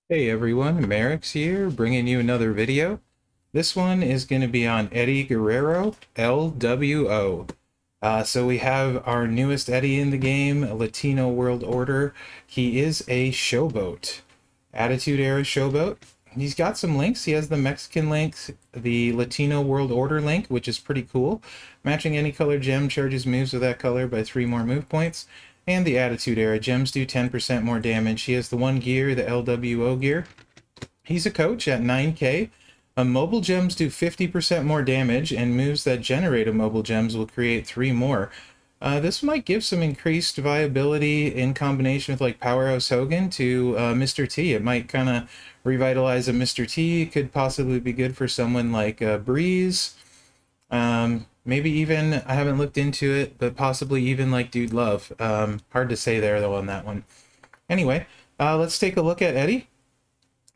Hey everyone, Mherex here, bringing you another video. This one is going to be on Eddie Guerrero, LWO. So we have our newest Eddie in the game, Latino World Order. He is a showboat, Attitude Era showboat. He's got some links. He has the Mexican link, the Latino World Order link, which is pretty cool. Matching any color gem charges moves of that color by 3 more move points. And the Attitude Era. Gems do 10% more damage. He has the one gear, the LWO gear. He's a coach at 9k. Mobile gems do 50% more damage, and moves that generate a mobile gems will create 3 more. This might give some increased viability in combination with like Powerhouse Hogan to Mr. T. It might kind of revitalize a Mr. T. It could possibly be good for someone like Breeze. Maybe even, I haven't looked into it, but possibly even like Dude Love. Hard to say there though on that one. Anyway, let's take a look at Eddie.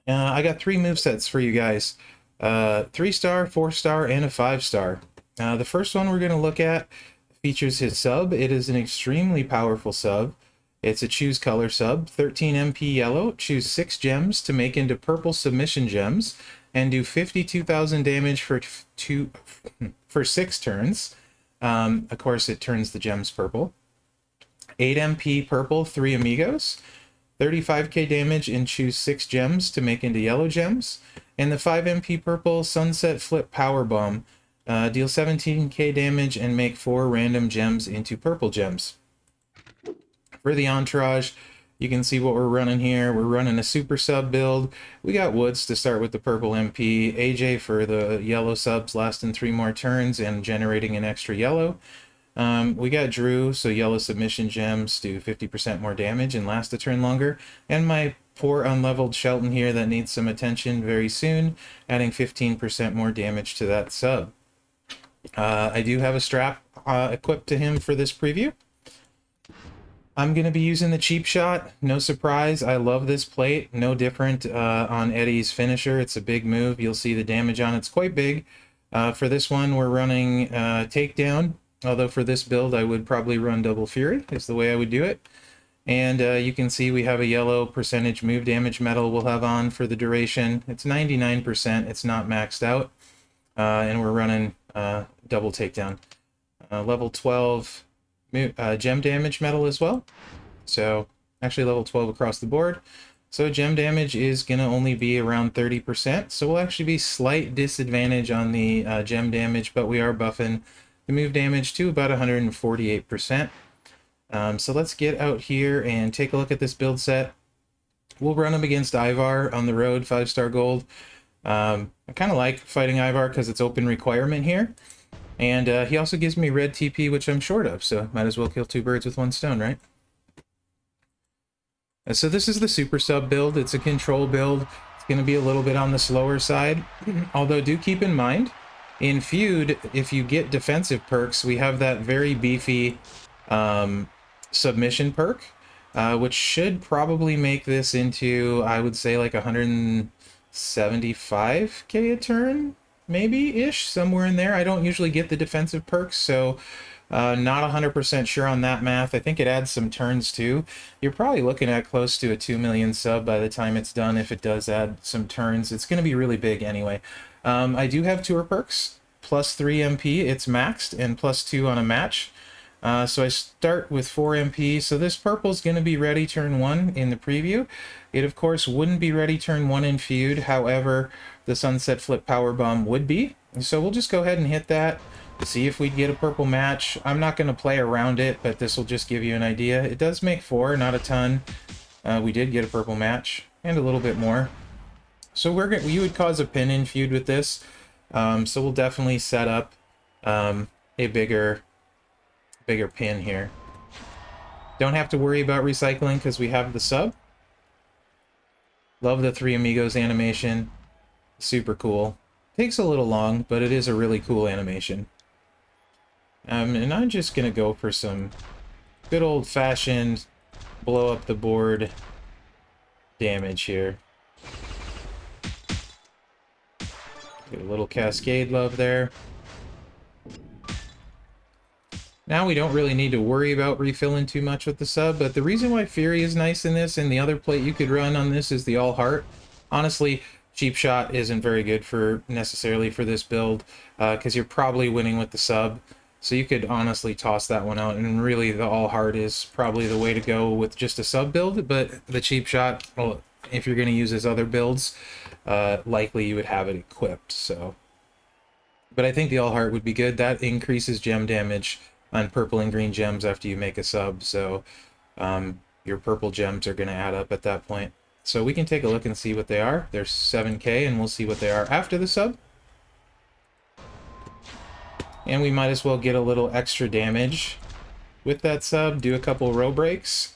I got 3 movesets for you guys. 3-star, 4-star, and a 5-star. The first one we're going to look at features his sub. It is an extremely powerful sub. It's a choose color sub, 13 MP yellow, choose 6 gems to make into purple submission gems, and do 52,000 damage for 6 turns. Of course, it turns the gems purple. 8 MP purple, 3 Amigos. 35k damage and choose 6 gems to make into yellow gems. And the 5 MP purple Sunset Flip Powerbomb. Deal 17k damage and make 4 random gems into purple gems. For the entourage, you can see what we're running here. We're running a super sub build. We got Woods to start with the purple MP, AJ for the yellow subs lasting 3 more turns and generating an extra yellow. We got Drew, so yellow submission gems do 50% more damage and last a turn longer. And my poor unleveled Shelton here that needs some attention very soon, adding 15% more damage to that sub. I do have a strap equipped to him for this preview. I'm going to be using the cheap shot. No surprise, I love this plate. No different on Eddie's finisher. It's a big move. You'll see the damage on it's quite big. For this one, we're running takedown. Although for this build, I would probably run Double Fury, is the way I would do it. And you can see we have a yellow percentage move damage medal we'll have on for the duration. It's 99%, it's not maxed out. And we're running double takedown. Level 12 gem damage medal as well. So actually level 12 across the board. So gem damage is going to only be around 30%. So we'll actually be slight disadvantage on the gem damage, but we are buffing the move damage to about 148%. So let's get out here and take a look at this build set. We'll run him against Ivar on the road, 5-star gold. I kind of like fighting Ivar because it's open requirement here. And he also gives me red TP, which I'm short of, so might as well kill 2 birds with 1 stone, right? So this is the super sub build. It's a control build. It's going to be a little bit on the slower side. Although do keep in mind, in Feud, if you get defensive perks, we have that very beefy submission perk, which should probably make this into, I would say, like 175k a turn, maybe-ish, somewhere in there. I don't usually get the defensive perks, so not 100% sure on that math. I think it adds some turns too. You're probably looking at close to a 2 million sub by the time it's done if it does add some turns. It's going to be really big anyway. I do have tour perks, plus 3 MP, it's maxed, and plus 2 on a match. So I start with 4 MP, so this purple is going to be ready turn 1 in the preview. It of course wouldn't be ready turn 1 in Feud, however the Sunset Flip Powerbomb would be. So we'll just go ahead and hit that to see if we'd get a purple match. I'm not going to play around it, but this will just give you an idea. It does make 4, not a ton. We did get a purple match, and a little bit more. So we would cause a pin in Feud with this. So we'll definitely set up a bigger pin here. Don't have to worry about recycling because we have the sub. Love the 3 Amigos animation. Super cool. Takes a little long, but it is a really cool animation. And I'm just gonna go for some good old-fashioned blow up the board damage here. Get a little cascade love there. Now we don't really need to worry about refilling too much with the sub, but the reason why Fury is nice in this and the other plate you could run on this is the All Heart. Honestly, cheap shot isn't very good for necessarily for this build, because you're probably winning with the sub. So you could honestly toss that one out, and really the all hard is probably the way to go with just a sub build. But the cheap shot, well, if you're going to use his other builds, likely you would have it equipped. So, but I think the all heart would be good. That increases gem damage on purple and green gems after you make a sub. So your purple gems are going to add up at that point. So we can take a look and see what they are. They're 7k, and we'll see what they are after the sub. And we might as well get a little extra damage with that sub, do a couple row breaks.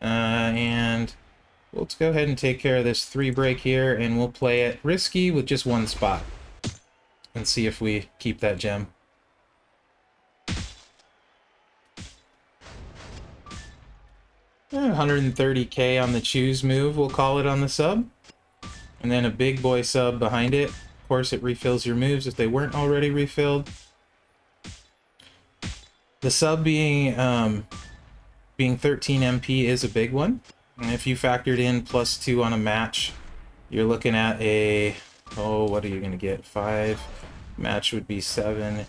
And let's go ahead and take care of this 3 break here, and we'll play it risky with just 1 spot. And see if we keep that gem. Eh, 130k on the choose move, we'll call it on the sub. And then a big boy sub behind it. Of course, it refills your moves if they weren't already refilled. The sub being 13 MP is a big one. And if you factored in +2 on a match, you're looking at a, oh, what are you going to get? 5. Match would be 7.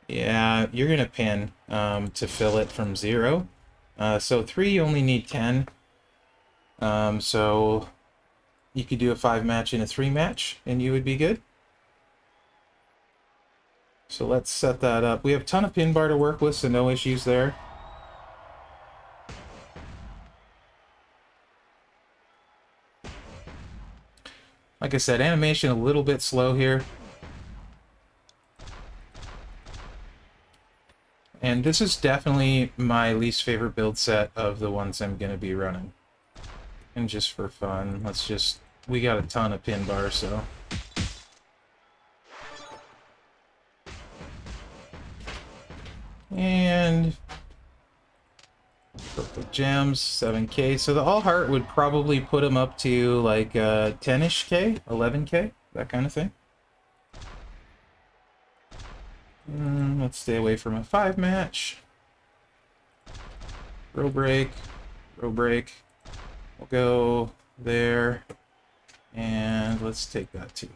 Yeah, you're going to pin to fill it from 0. So 3, you only need 10. So you could do a 5 match and a 3 match, and you would be good. So let's set that up. We have a ton of pin bar to work with, so no issues there. Like I said, animation a little bit slow here. And this is definitely my least favorite build set of the ones I'm going to be running. And just for fun, let's just... we got a ton of pin bars, so... And... purple gems, 7k. So the all heart would probably put them up to like 10-ish k, 11k, that kind of thing. Let's stay away from a 5 match. Row break, row break. We'll go there, and let's take that too.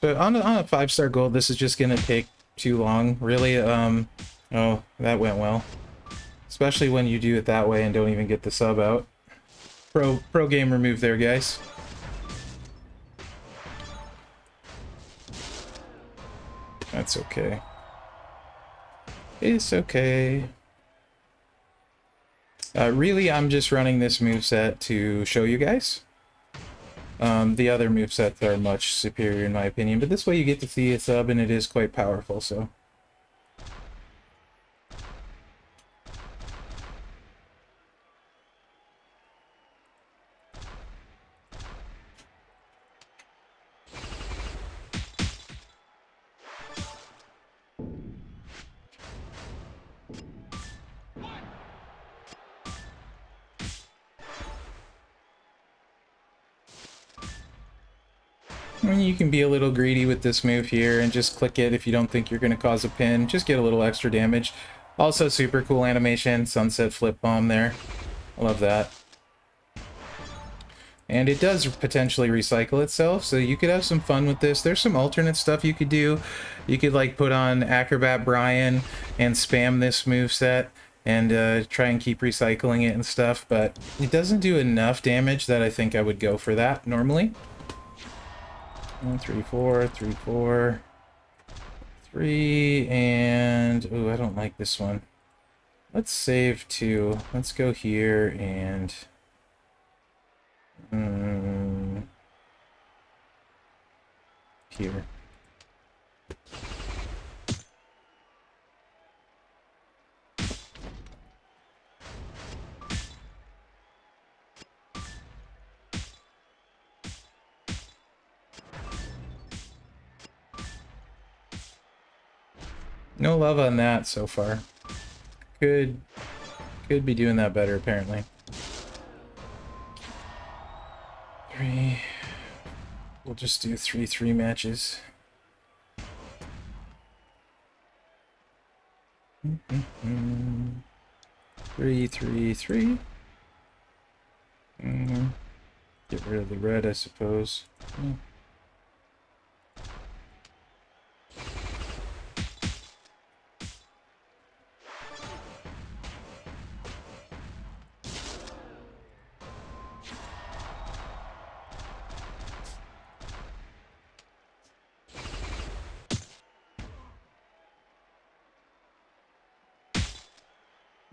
So on a 5-star gold, this is just gonna take too long, really. Oh, that went well. Especially when you do it that way and don't even get the sub out. Pro gamer move there, guys. That's okay. It's okay. Really, I'm just running this moveset to show you guys. The other movesets are much superior in my opinion, but this way you get to see a sub, and it is quite powerful, so... You can be a little greedy with this move here and just click it if you don't think you're going to cause a pin. Just get a little extra damage. Also, super cool animation. Sunset flip bomb there. I love that. And it does potentially recycle itself, so you could have some fun with this. There's some alternate stuff you could do. You could like put on Acrobat Brian and spam this moveset and try and keep recycling it and stuff, but it doesn't do enough damage that I think I would go for that normally. 3, 4, 3, 4, 3, and oh, I don't like this one. Let's save 2. Let's go here and here. No love on that so far. Could be doing that better, apparently. 3. We'll just do 3 matches. 3, 3, 3. Get rid of the red, I suppose.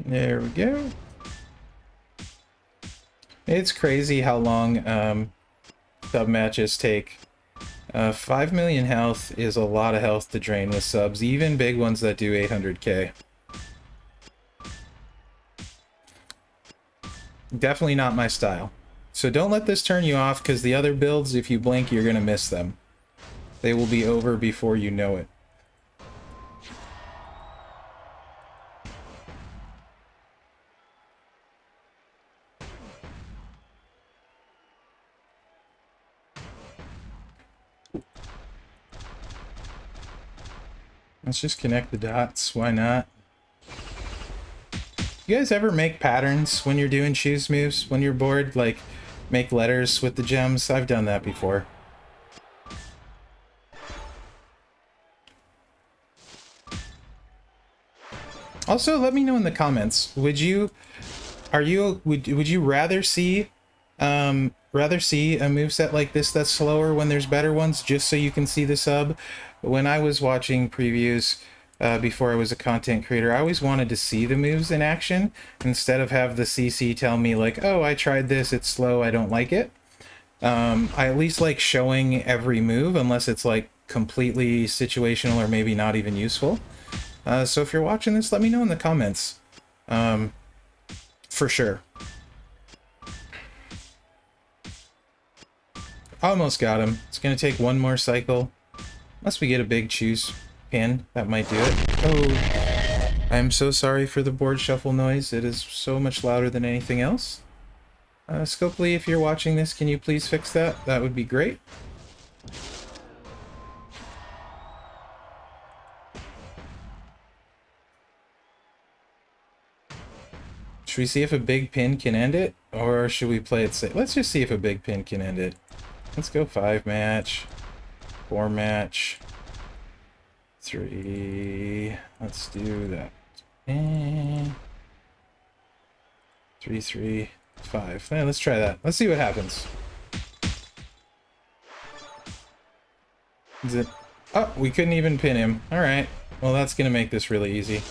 There we go. It's crazy how long sub matches take. 5 million health is a lot of health to drain with subs, even big ones that do 800k. Definitely not my style. So don't let this turn you off, because the other builds, if you blink, you're going to miss them. They will be over before you know it. Let's just connect the dots. Why not? You guys ever make patterns when you're doing choose moves? When you're bored? Like, make letters with the gems? I've done that before. Also, let me know in the comments. Would you rather see a moveset like this that's slower when there's better ones, just so you can see the sub? When I was watching previews before I was a content creator, I always wanted to see the moves in action instead of have the CC tell me like, oh, I tried this, it's slow, I don't like it. I at least like showing every move, unless it's like completely situational or maybe not even useful. So if you're watching this, let me know in the comments. For sure. Almost got him. It's going to take one more cycle. Unless we get a big choose pin, that might do it. Oh, I'm so sorry for the board shuffle noise. It is so much louder than anything else. Scopely, if you're watching this, can you please fix that? That would be great. Should we see if a big pin can end it? Or should we play it safe? Let's just see if a big pin can end it. Let's go 5 match. 4 match. 3. Let's do that. 3, 3, 5. Yeah, let's try that. Let's see what happens. Is it? Oh, we couldn't even pin him. Alright. Well, that's going to make this really easy.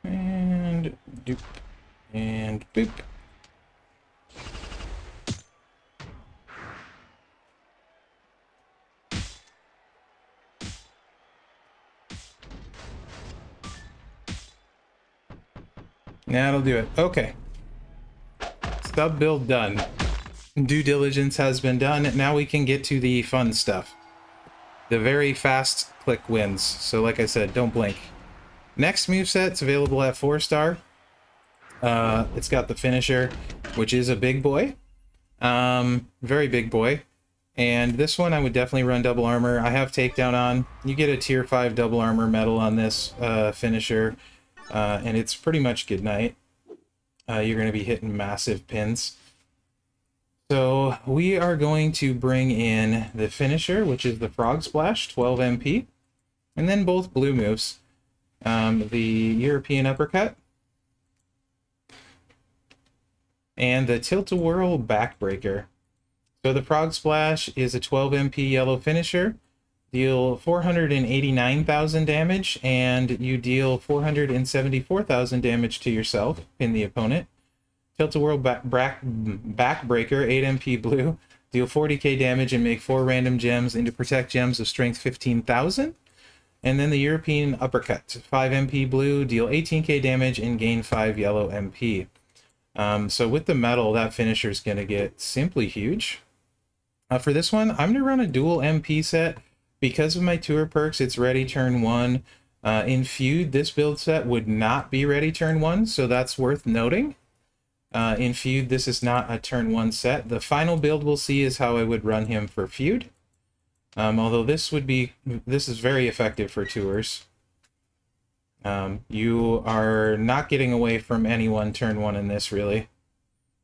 And doop. And boop. That'll do it. Okay. Sub build done. Due diligence has been done. Now we can get to the fun stuff. The very fast click wins. So like I said, don't blink. Next moveset's available at 4-star. It's got the finisher, which is a big boy. Very big boy. And this one I would definitely run double armor. I have takedown on. You get a tier 5 double armor medal on this finisher. And it's pretty much good night. You're going to be hitting massive pins. So we are going to bring in the finisher, which is the Frog Splash, 12 MP. And then both blue moves. The European Uppercut. And the Tilt-A-Whirl Backbreaker. So the Frog Splash is a 12 MP yellow finisher. Deal 489,000 damage, and you deal 474,000 damage to yourself, pin the opponent. Tilt-A-Whirl Backbreaker, 8 MP blue. Deal 40k damage and make 4 random gems into Protect Gems of Strength 15,000. And then the European Uppercut, 5 MP blue, deal 18k damage and gain 5 yellow MP. So with the medal, that finisher is going to get simply huge. For this one, I'm going to run a dual MP set. Because of my tour perks, it's ready turn 1. In Feud, this build set would not be ready turn 1, so that's worth noting. In Feud, this is not a turn 1 set. The final build we'll see is how I would run him for Feud. Although this is very effective for tours. You are not getting away from anyone turn 1 in this, really.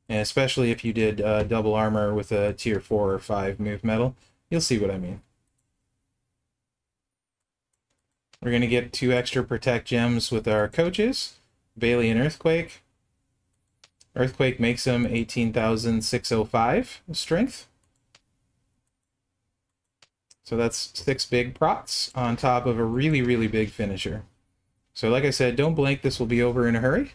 And especially if you did double armor with a tier 4 or 5 move metal. You'll see what I mean. We're going to get 2 extra protect gems with our coaches, Bailey and Earthquake. Earthquake makes him 18,605 strength. So that's 6 big prots on top of a really, really big finisher. So like I said, don't blink, this will be over in a hurry.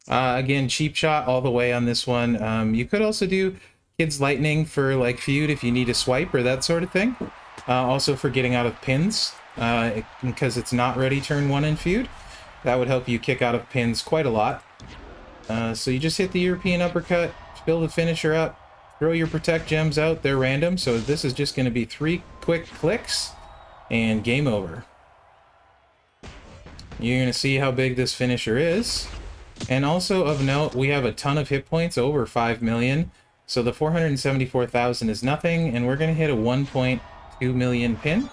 Again, cheap shot all the way on this one. You could also do Kids Lightning for like feud if you need a swipe or that sort of thing. Also for getting out of pins, because it's not ready turn 1 in feud. That would help you kick out of pins quite a lot. So you just hit the European uppercut, build the finisher up, throw your protect gems out, they're random, so this is just going to be 3 quick clicks, and game over. You're going to see how big this finisher is. And also of note, we have a ton of hit points, over 5 million, so the 474,000 is nothing, and we're going to hit a 1.2 million pin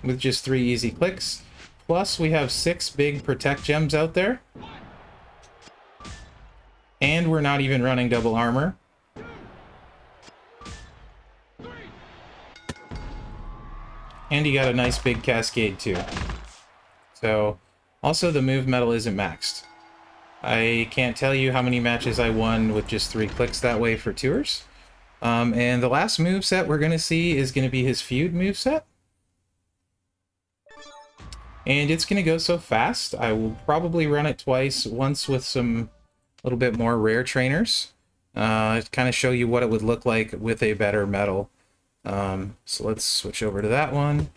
with just 3 easy clicks. Plus, we have 6 big protect gems out there. And we're not even running double armor. And you got a nice big cascade too. So, also the move metal isn't maxed. I can't tell you how many matches I won with just 3 clicks that way for tours. And the last move set we're going to see is going to be his feud move set. And it's going to go so fast, I will probably run it twice, once with some little bit more rare trainers, to kind of show you what it would look like with a better metal. So let's switch over to that one.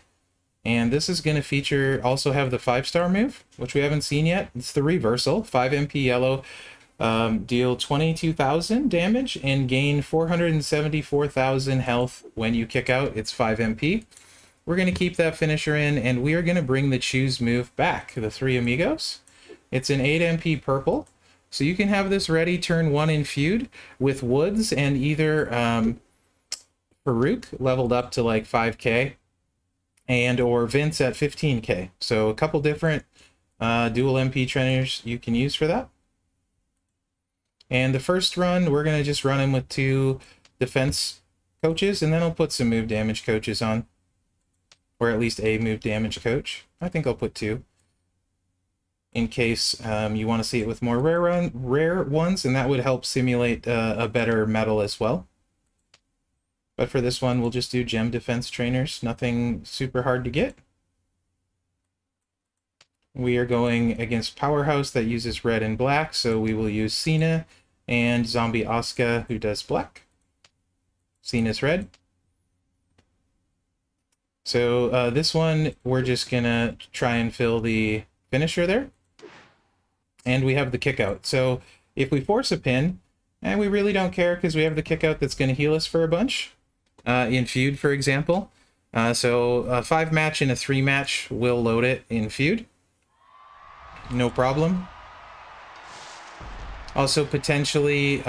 And this is going to feature, also have the 5-star move, which we haven't seen yet. It's the reversal, 5 MP yellow, deal 22,000 damage and gain 474,000 health when you kick out. It's 5 MP. We're going to keep that finisher in, and we are going to bring the choose move back, the 3 Amigos. It's an 8 MP purple, so you can have this ready turn 1 in feud with Woods and either Farouk leveled up to like 5k and or Vince at 15k. So a couple different dual MP trainers you can use for that. And the first run, we're going to just run him with 2 defense coaches, and then I'll put some move damage coaches on. Or at least a move damage coach. I think I'll put 2. In case you want to see it with more rare ones, and that would help simulate a better metal as well. But for this one, we'll just do gem defense trainers. Nothing super hard to get. We are going against Powerhouse that uses red and black, so we will use Cena and Zombie Asuka, who does black. Cena's red. So this one, we're just gonna try and fill the finisher there. And we have the kick out. So if we force a pin, and we really don't care because we have the kick out that's gonna heal us for a bunch. In feud, for example. So a 5 match and a 3 match will load it in feud. No problem. Also potentially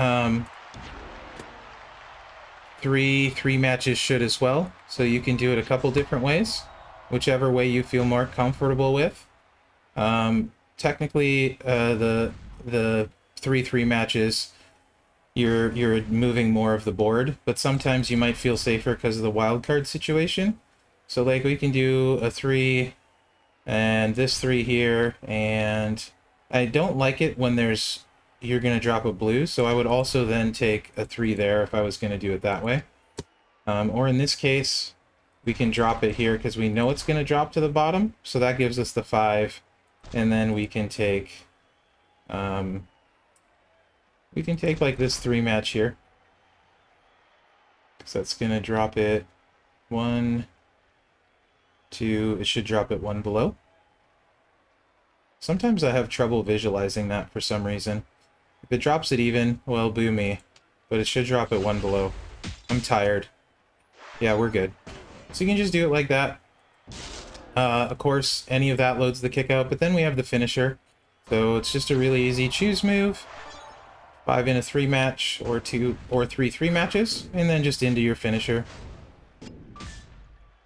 three matches should as well. So you can do it a couple different ways, whichever way you feel more comfortable with. Technically, the 3 matches, you're moving more of the board, but sometimes you might feel safer because of the wild card situation. So like we can do a 3 and this 3 here, and I don't like it when you're gonna drop a blue, so I would also then take a 3 there if I was gonna do it that way. Or in this case, we can drop it here because we know it's gonna drop to the bottom, so that gives us the 5, and then we can take like this 3 match here. So that's gonna drop it 1, 2, it should drop it 1 below. Sometimes I have trouble visualizing that for some reason. If it drops it even, well, boo me. But it should drop it 1 below. I'm tired. Yeah, we're good. So you can just do it like that. Of course, any of that loads the kick out, but then we have the finisher. So it's just a really easy choose move. 5 in a 3 match, or 2 or 3 matches, and then just into your finisher.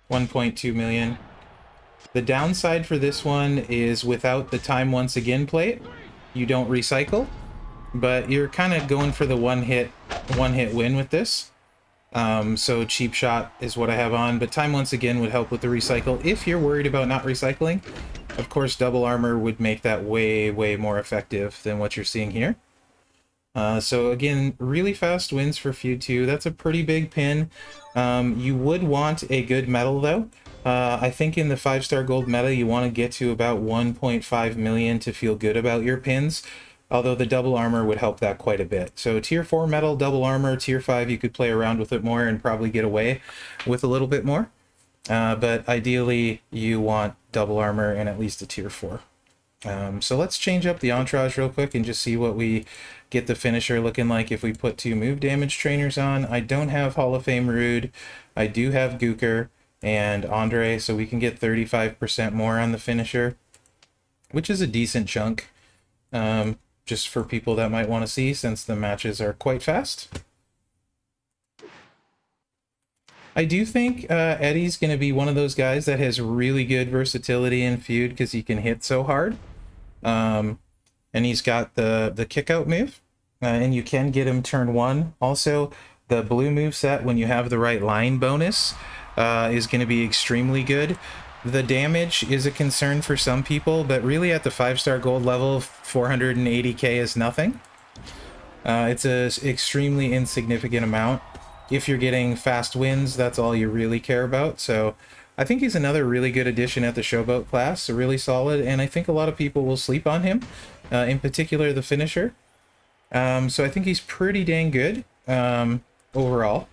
1.2 million. The downside for this one is without the time once again plate, you don't recycle, but you're kind of going for the one hit win with this. So cheap shot is what I have on, but time once again would help with the recycle. If you're worried about not recycling, of course double armor would make that way more effective than what you're seeing here. So again, really fast wins for Feud 2. That's a pretty big pin. You would want a good medal though. I think in the 5-star gold meta you want to get to about 1.5 million to feel good about your pins, although the double armor would help that quite a bit. So tier 4 metal, double armor, tier 5 you could play around with it more and probably get away with a little bit more. But ideally you want double armor and at least a tier 4. So let's change up the entourage real quick and just see what we get the finisher looking like if we put 2 move damage trainers on. I don't have Hall of Fame Rude. I do have Guerrero and Andre, so we can get 35% more on the finisher, which is a decent chunk, just for people that might want to see, since the matches are quite fast. I do think Eddie's going to be one of those guys that has really good versatility in Feud because he can hit so hard. And he's got the kick out move, and you can get him turn 1. Also, the blue move set, when you have the right line bonus, is going to be extremely good. The damage is a concern for some people, but really at the 5-star gold level, 480k is nothing. It's an extremely insignificant amount. If you're getting fast wins, that's all you really care about. So I think he's another really good addition at the showboat class, really solid, and I think a lot of people will sleep on him, in particular the finisher. So I think he's pretty dang good overall.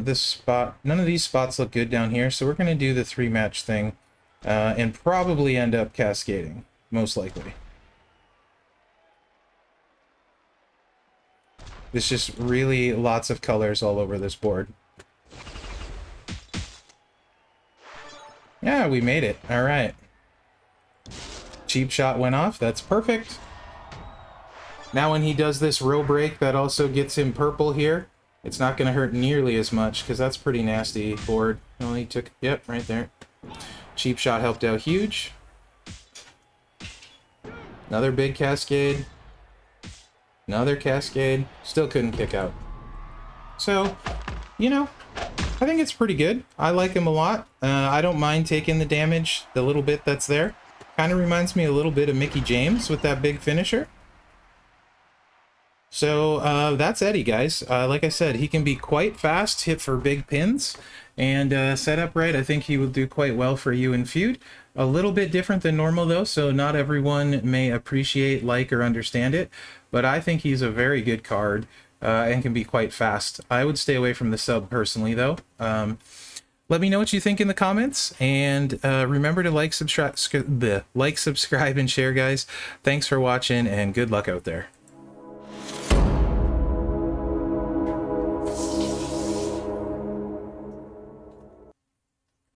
This spot, none of these spots look good down here, so we're going to do the 3-match thing and probably end up cascading, most likely. There's just really lots of colors all over this board. Yeah, we made it. All right. Cheap shot went off. That's perfect. Now when he does this row break, that also gets him purple here. It's not going to hurt nearly as much because that's pretty nasty board. Oh, he took, yep, right there. Cheap shot helped out huge. Another big cascade. Another cascade. Still couldn't kick out. So, you know, I think it's pretty good. I like him a lot. I don't mind taking the damage, the little bit that's there. Kind of reminds me a little bit of Mickey James with that big finisher. So that's Eddie, guys. Like I said, he can be quite fast, hit for big pins, and set up right. I think he will do quite well for you in Feud. A little bit different than normal, though, so not everyone may appreciate, like, or understand it. But I think he's a very good card and can be quite fast. I would stay away from the sub personally, though. Let me know what you think in the comments, and remember to like, subscribe, and share, guys. Thanks for watching, and good luck out there.